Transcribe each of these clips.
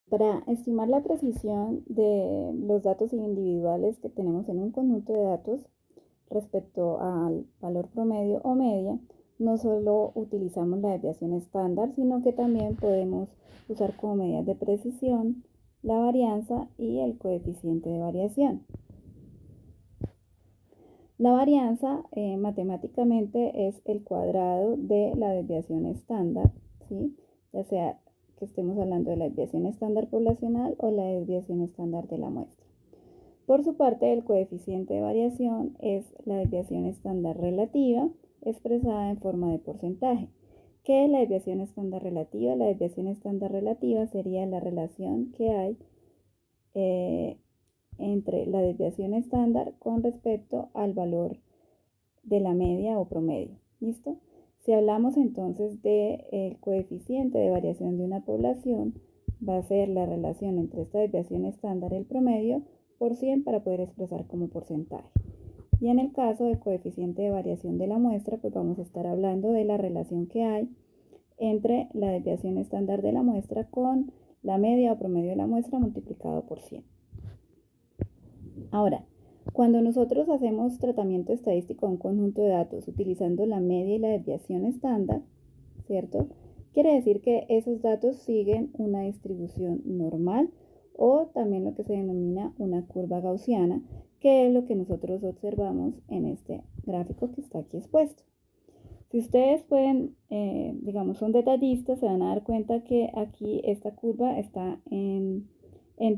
Para estimar la precisión de los datos individuales que tenemos en un conjunto de datos respecto al valor promedio o media, no solo utilizamos la desviación estándar, sino que también podemos usar como medidas de precisión la varianza y el coeficiente de variación. La varianza matemáticamente es el cuadrado de la desviación estándar, ¿sí? Ya sea que estemos hablando de la desviación estándar poblacional o la desviación estándar de la muestra. Por su parte, el coeficiente de variación es la desviación estándar relativa expresada en forma de porcentaje. ¿Qué es la desviación estándar relativa? La desviación estándar relativa sería la relación que hay entre la desviación estándar con respecto al valor de la media o promedio. ¿Listo? Si hablamos entonces del coeficiente de variación de una población, va a ser la relación entre esta desviación estándar y el promedio por 100 para poder expresar como porcentaje. Y en el caso del coeficiente de variación de la muestra, pues vamos a estar hablando de la relación que hay entre la desviación estándar de la muestra con la media o promedio de la muestra multiplicado por 100. Ahora, cuando nosotros hacemos tratamiento estadístico de un conjunto de datos utilizando la media y la desviación estándar, ¿cierto? Quiere decir que esos datos siguen una distribución normal o también lo que se denomina una curva gaussiana, que es lo que nosotros observamos en este gráfico que está aquí expuesto. Si ustedes pueden, son detallistas, se van a dar cuenta que aquí esta curva está en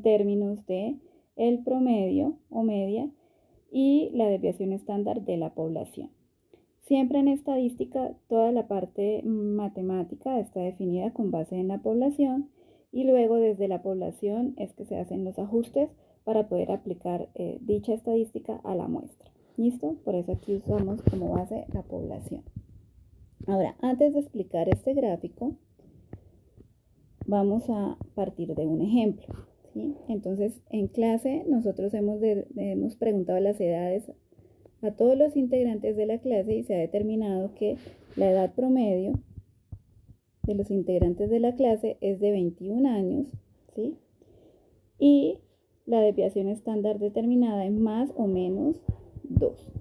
términos de el promedio o media y la desviación estándar de la población. Siempre en estadística, toda la parte matemática está definida con base en la población y luego desde la población es que se hacen los ajustes para poder aplicar dicha estadística a la muestra. ¿Listo? Por eso aquí usamos como base la población. Ahora, antes de explicar este gráfico, vamos a partir de un ejemplo. ¿Sí? Entonces, en clase nosotros hemos preguntado las edades a todos los integrantes de la clase y se ha determinado que la edad promedio de los integrantes de la clase es de 21 años, ¿sí? Y la desviación estándar determinada es más o menos 2,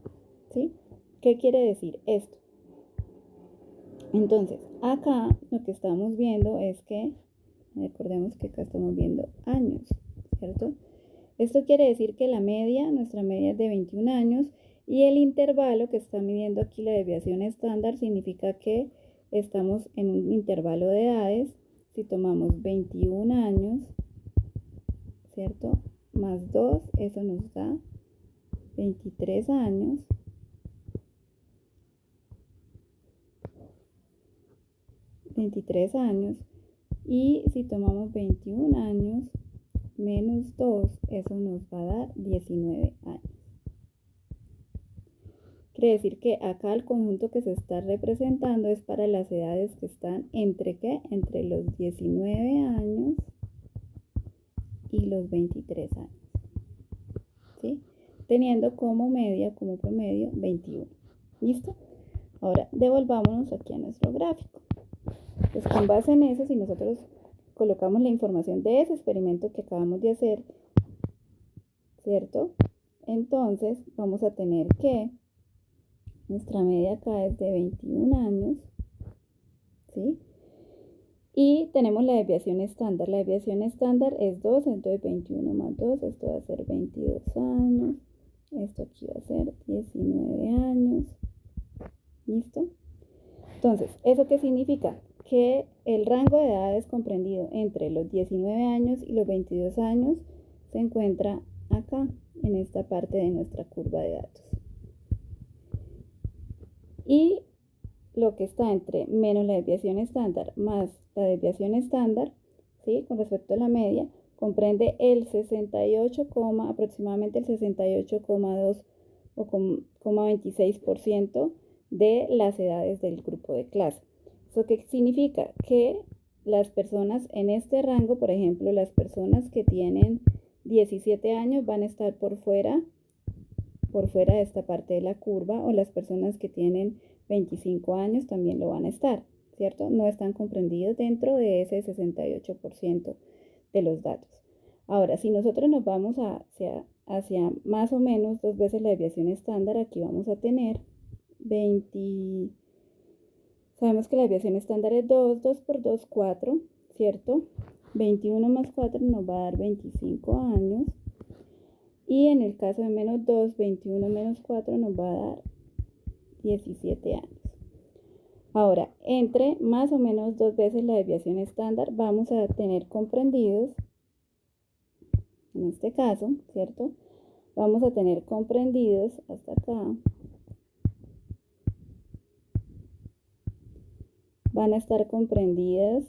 ¿sí? ¿Qué quiere decir esto? Entonces, acá lo que estamos viendo es que, recordemos que acá estamos viendo años, ¿cierto? Esto quiere decir que la media, nuestra media es de 21 años y el intervalo que está midiendo aquí la desviación estándar significa que estamos en un intervalo de edades. Si tomamos 21 años, ¿cierto? Más 2, eso nos da 23 años. Y si tomamos 21 años menos 2, eso nos va a dar 19 años. Quiere decir que acá el conjunto que se está representando es para las edades que están entre ¿qué? Entre los 19 años y los 23 años. ¿Sí? Teniendo como media, como promedio, 21. ¿Listo? Ahora, devolvámonos aquí a nuestro gráfico. Pues con base en eso, si nosotros colocamos la información de ese experimento que acabamos de hacer, ¿cierto? Entonces, vamos a tener que nuestra media acá es de 21 años, ¿sí? Y tenemos la desviación estándar. La desviación estándar es 2, entonces 21 más 2, esto va a ser 22 años. Esto aquí va a ser 19 años. ¿Listo? Entonces, ¿eso qué significa? Que el rango de edades comprendido entre los 19 años y los 22 años se encuentra acá, en esta parte de nuestra curva de datos. Y lo que está entre menos la desviación estándar más la desviación estándar, ¿sí? Con respecto a la media, comprende el 68, aproximadamente el 68,2 o 26% de las edades del grupo de clase. ¿Eso qué significa? Que las personas en este rango, por ejemplo, las personas que tienen 17 años van a estar por fuera de esta parte de la curva, o las personas que tienen 25 años también lo van a estar, ¿cierto? No están comprendidos dentro de ese 68% de los datos. Ahora, si nosotros nos vamos hacia más o menos 2 veces la desviación estándar, aquí vamos a tener 20, sabemos que la desviación estándar es 2, 2 por 2, 4, ¿cierto? 21 más 4 nos va a dar 25 años. Y en el caso de menos 2, 21 menos 4 nos va a dar 17 años. Ahora, entre más o menos 2 veces la desviación estándar, vamos a tener comprendidos, en este caso, ¿cierto? Vamos a tener comprendidos hasta acá, van a estar comprendidas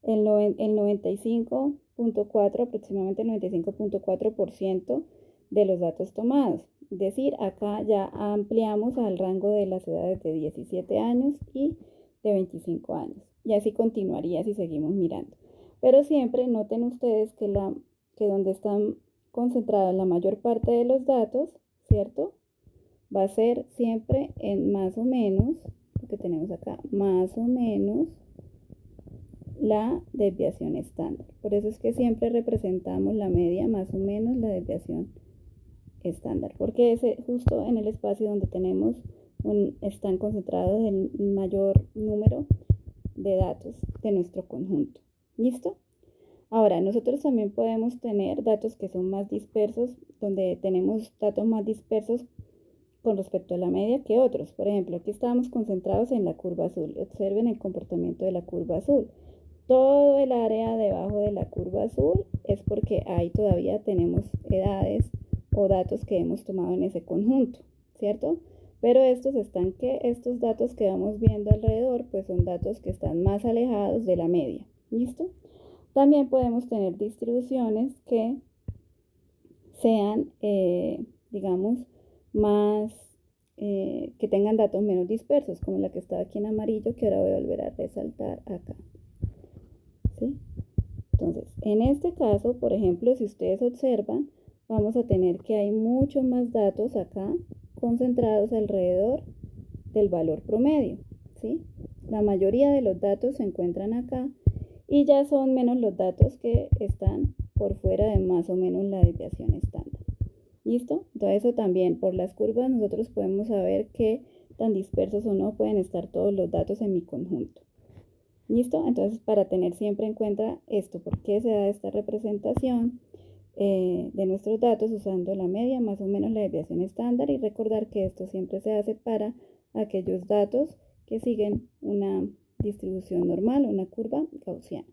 el 95.4, aproximadamente el 95.4% de los datos tomados. Es decir, acá ya ampliamos al rango de las edades de 17 años y de 25 años. Y así continuaría si seguimos mirando. Pero siempre noten ustedes que donde están concentradas la mayor parte de los datos, ¿cierto? Va a ser siempre en más o menos, lo que tenemos acá, más o menos la desviación estándar. Por eso es que siempre representamos la media más o menos la desviación estándar, porque es justo en el espacio donde tenemos están concentrados el mayor número de datos de nuestro conjunto. ¿Listo? Ahora, nosotros también podemos tener datos que son más dispersos, donde tenemos datos más dispersos con respecto a la media que otros. Por ejemplo, aquí estábamos concentrados en la curva azul. Observen el comportamiento de la curva azul. Todo el área debajo de la curva azul es porque ahí todavía tenemos edades o datos que hemos tomado en ese conjunto, ¿cierto? Pero estos datos que vamos viendo alrededor, pues son datos que están más alejados de la media, ¿listo? También podemos tener distribuciones que sean, digamos, más, que tengan datos menos dispersos, como la que estaba aquí en amarillo, que ahora voy a volver a resaltar acá. ¿Sí? Entonces, en este caso, por ejemplo, si ustedes observan, vamos a tener que hay muchos más datos acá concentrados alrededor del valor promedio, ¿sí? La mayoría de los datos se encuentran acá y ya son menos los datos que están por fuera de más o menos la desviación estándar. ¿Listo? Entonces eso también por las curvas nosotros podemos saber qué tan dispersos o no pueden estar todos los datos en mi conjunto. ¿Listo? Entonces para tener siempre en cuenta esto, por qué se da esta representación de nuestros datos usando la media más o menos la desviación estándar, y recordar que esto siempre se hace para aquellos datos que siguen una distribución normal, una curva gaussiana.